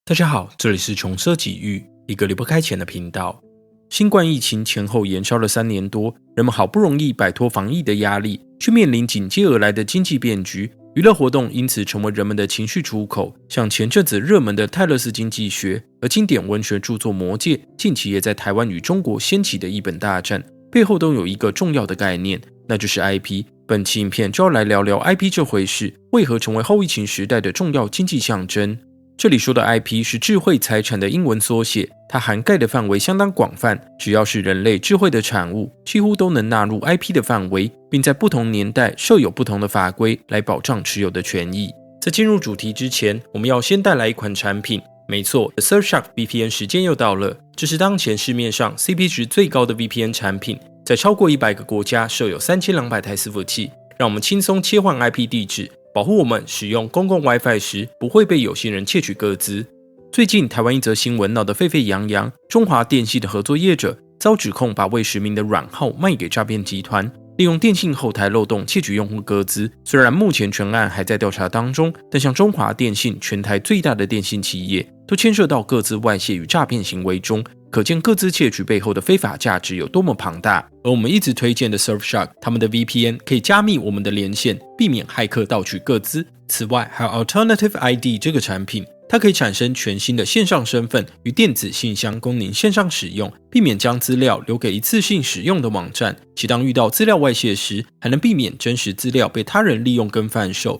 大家好，这里是穷奢极欲，一个离不开钱的频道。新冠疫情前后延烧了3年多，人们好不容易摆脱防疫的压力，却面临紧接而来的经济变局，娱乐活动因此成为人们的情绪出口。像前阵子热门的泰勒斯经济学，而经典文学著作《魔戒》近期也在台湾与中国掀起的一本大战，背后都有一个重要的概念，那就是 IP。本期影片就要来聊聊 IP 这回事，为何成为后疫情时代的重要经济象征。这里说的 IP 是智慧财产的英文缩写，它涵盖的范围相当广泛，只要是人类智慧的产物，几乎都能纳入 IP 的范围，并在不同年代设有不同的法规来保障持有的权益。在进入主题之前，我们要先带来一款产品。没错 ，Surfshark VPN 时间又到了，这是当前市面上 CP 值最高的 VPN 产品，在超过100个国家设有3200台伺服器，让我们轻松切换 IP 地址，保护我们使用公共 WiFi 时不会被有心人窃取个资。最近台湾一则新闻闹得沸沸扬扬，中华电信的合作业者遭指控把未实名的软号卖给诈骗集团，利用电信后台漏洞窃取用户个资。虽然目前全案还在调查当中，但像中华电信全台最大的电信企业都牵涉到个资外泄与诈骗行为中，可见个资窃取背后的非法价值有多么庞大。而我们一直推荐的 Surfshark， 他们的 VPN 可以加密我们的连线，避免骇客盗取个资。此外，还有 Alternative ID 这个产品，它可以产生全新的线上身份与电子信箱供您线上使用，避免将资料留给一次性使用的网站，且当遇到资料外泄时，还能避免真实资料被他人利用跟贩售。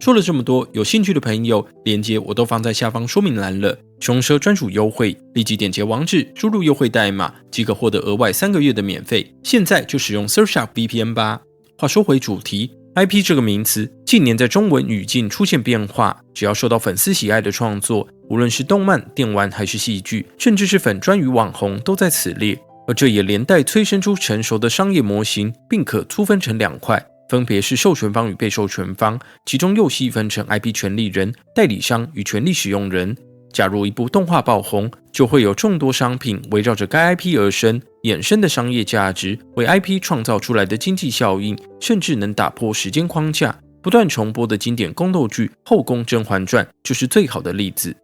说了这么多，有兴趣的朋友，连结我都放在下方说明栏了。穷奢专属优惠，立即点击网址，输入优惠代码即可获得额外3个月的免费。现在就使用 Surfshark VPN 吧。话说回主题 ，IP 这个名词近年在中文语境出现变化，只要受到粉丝喜爱的创作，无论是动漫、电玩还是戏剧，甚至是粉专与网红都在此列。而这也连带催生出成熟的商业模型，并可粗分成2块。分别是授权方与被授权方，其中又细分成 IP 权利人、代理商与权利使用人。假如一部动画爆红，就会有众多商品围绕着该 IP 而生，衍生的商业价值为 IP 创造出来的经济效应，甚至能打破时间框架。不断重播的经典宫斗剧《后宫甄嬛传》就是最好的例子。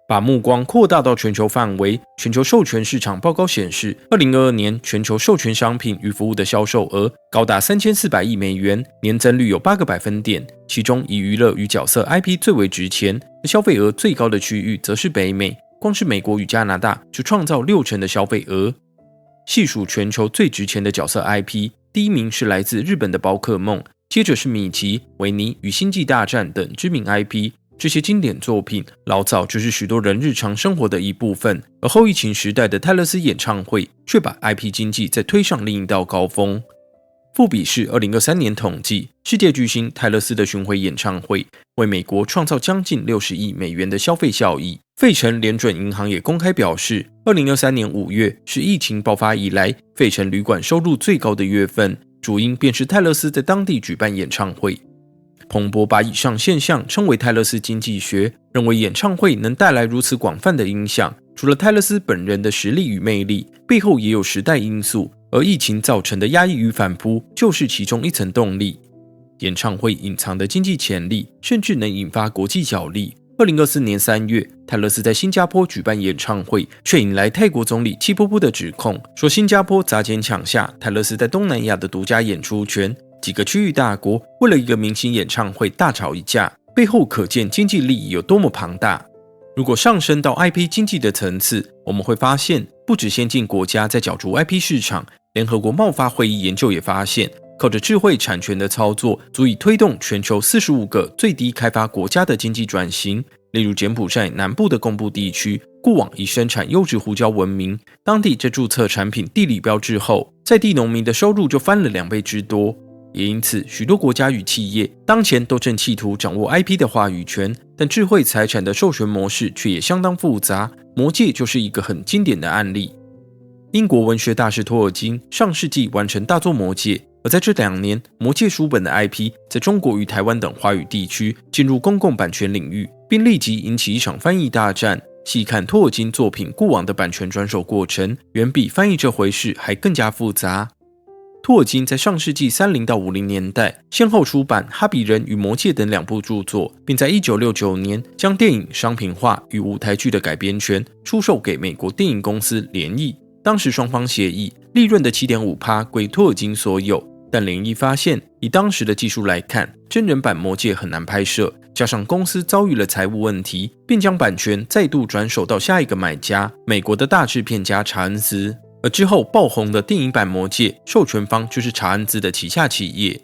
把目光扩大到全球范围，全球授权市场报告显示，2022年全球授权商品与服务的销售额高达3400亿美元，年增率有8个百分点，其中以娱乐与角色 IP 最为值钱，消费额最高的区域则是北美，光是美国与加拿大就创造60%的消费额。细数全球最值钱的角色 IP， 第一名是来自日本的宝可梦，接着是米奇、维尼与星际大战等知名 IP。这些经典作品老早就是许多人日常生活的一部分，而后疫情时代的泰勒斯演唱会却把 IP 经济再推上另一道高峰。富比士2023年统计，世界巨星泰勒斯的巡回演唱会为美国创造将近60亿美元的消费效益。费城联准银行也公开表示，2023年5月是疫情爆发以来费城旅馆收入最高的月份，主因便是泰勒斯在当地举办演唱会。彭博把以上现象称为泰勒斯经济学，认为演唱会能带来如此广泛的影响，除了泰勒斯本人的实力与魅力，背后也有时代因素，而疫情造成的压抑与反扑就是其中一层动力。演唱会隐藏的经济潜力，甚至能引发国际角力。2024年3月，泰勒斯在新加坡举办演唱会，却引来泰国总理气噗噗的指控，说新加坡砸钱抢下泰勒斯在东南亚的独家演出权。几个区域大国为了一个明星演唱会大吵一架，背后可见经济利益有多么庞大。如果上升到 IP 经济的层次，我们会发现，不止先进国家在角逐 IP 市场，联合国贸发会议研究也发现，靠着智慧产权的操作，足以推动全球45个最低开发国家的经济转型。例如柬埔寨南部的贡布地区，过往以生产优质胡椒闻名，当地在注册产品地理标志后，在地农民的收入就翻了2倍之多。也因此，许多国家与企业当前都正企图掌握 IP 的话语权，但智慧财产的授权模式却也相当复杂。魔戒就是一个很经典的案例。英国文学大师托尔金上世纪完成大作《魔戒》，而在这2年，《魔戒》书本的 IP 在中国与台湾等华语地区进入公共版权领域，并立即引起一场翻译大战。细看托尔金作品过往的版权转手过程，远比翻译这回事还更加复杂。托尔金在上世纪30到50年代先后出版《哈比人与魔戒》等2部著作，并在1969年将电影商品化与舞台剧的改编权出售给美国电影公司联谊。当时双方协议，利润的 7.5% 归托尔金所有，但联谊发现，以当时的技术来看，真人版魔戒很难拍摄，加上公司遭遇了财务问题，便将版权再度转手到下一个买家，美国的大制片家查恩斯。而之后爆红的电影版魔戒授权方就是查恩斯的旗下企业。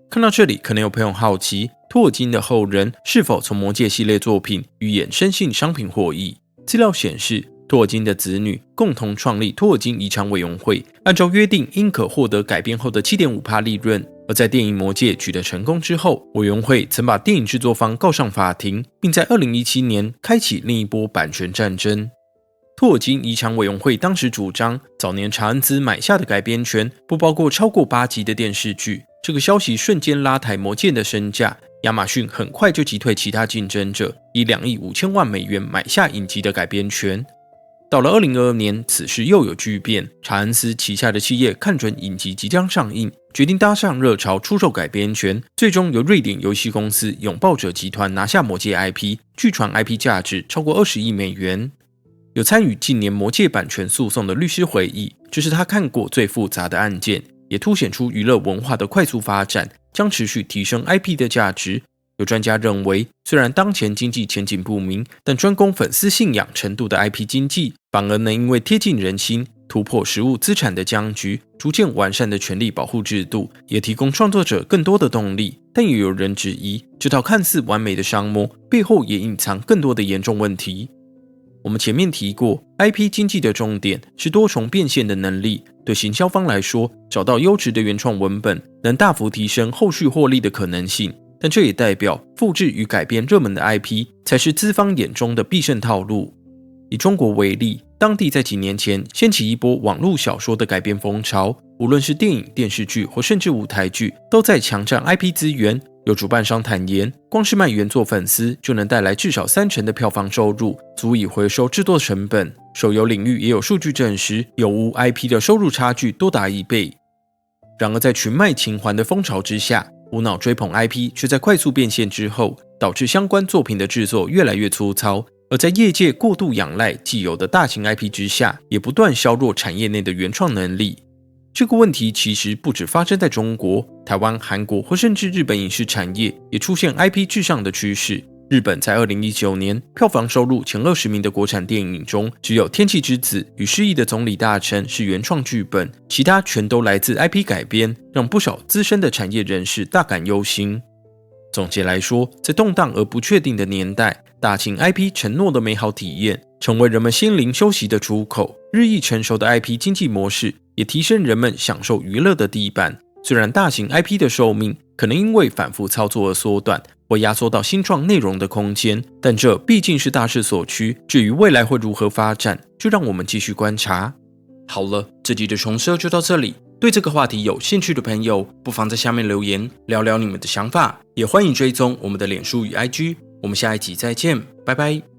看到这里，可能有朋友好奇，托尔金的后人是否从魔戒系列作品与衍生性商品获益？资料显示，托尔金的子女共同创立托尔金遗产委员会，按照约定应可获得改编后的 7.5% 利润。而在电影魔戒取得成功之后，委员会曾把电影制作方告上法庭，并在2017年开启另一波版权战争。托尔金遗产委员会当时主张，早年查恩斯买下的改编权不包括超过8集的电视剧。这个消息瞬间拉抬魔戒的身价，亚马逊很快就击退其他竞争者，以2亿5千万美元买下影集的改编权。到了2022年，此事又有巨变，查恩斯旗下的企业看准影集即将上映，决定搭上热潮出售改编权，最终由瑞典游戏公司拥抱者集团拿下魔戒 IP， 据传 IP 价值超过20亿美元。有参与近年魔戒版权诉讼的律师回忆，这是他看过最复杂的案件，也凸显出娱乐文化的快速发展将持续提升 IP 的价值。有专家认为，虽然当前经济前景不明，但专攻粉丝信仰程度的 IP 经济，反而能因为贴近人心，突破实物资产的僵局，逐渐完善的权利保护制度，也提供创作者更多的动力。但也有人质疑，这套看似完美的商模背后也隐藏更多的严重问题。我们前面提过 ，IP 经济的重点是多重变现的能力。对行销方来说，找到优质的原创文本，能大幅提升后续获利的可能性。但这也代表复制与改编热门的 IP 才是资方眼中的必胜套路。以中国为例，当地在几年前掀起一波网络小说的改编风潮，无论是电影、电视剧或甚至舞台剧，都在强占 IP 资源。有主办商坦言，光是卖原作粉丝就能带来至少30%的票房收入，足以回收制作成本。手游领域也有数据证实，有无 IP 的收入差距多达1倍。然而在群卖情环的风潮之下，无脑追捧 IP 却在快速变现之后，导致相关作品的制作越来越粗糙。而在业界过度仰赖既有的大型 IP 之下，也不断削弱产业内的原创能力。这个问题其实不只发生在中国，台湾、韩国或甚至日本影视产业也出现 IP 至上的趋势。日本在2019年票房收入前20名的国产电影中，只有《天气之子》与《失忆的总理大臣》是原创剧本，其他全都来自 IP 改编，让不少资深的产业人士大感忧心。总结来说，在动荡而不确定的年代，大型 IP 承诺的美好体验成为人们心灵休息的出口。日益成熟的 IP 经济模式也提升人们享受娱乐的地板。虽然大型 IP 的寿命可能因为反复操作而缩短，或压缩到新创内容的空间，但这毕竟是大势所趋。至于未来会如何发展，就让我们继续观察。好了，这集的重奢就到这里。对这个话题有兴趣的朋友，不妨在下面留言聊聊你们的想法，也欢迎追踪我们的脸书与 IG。我们下一集再见，拜拜。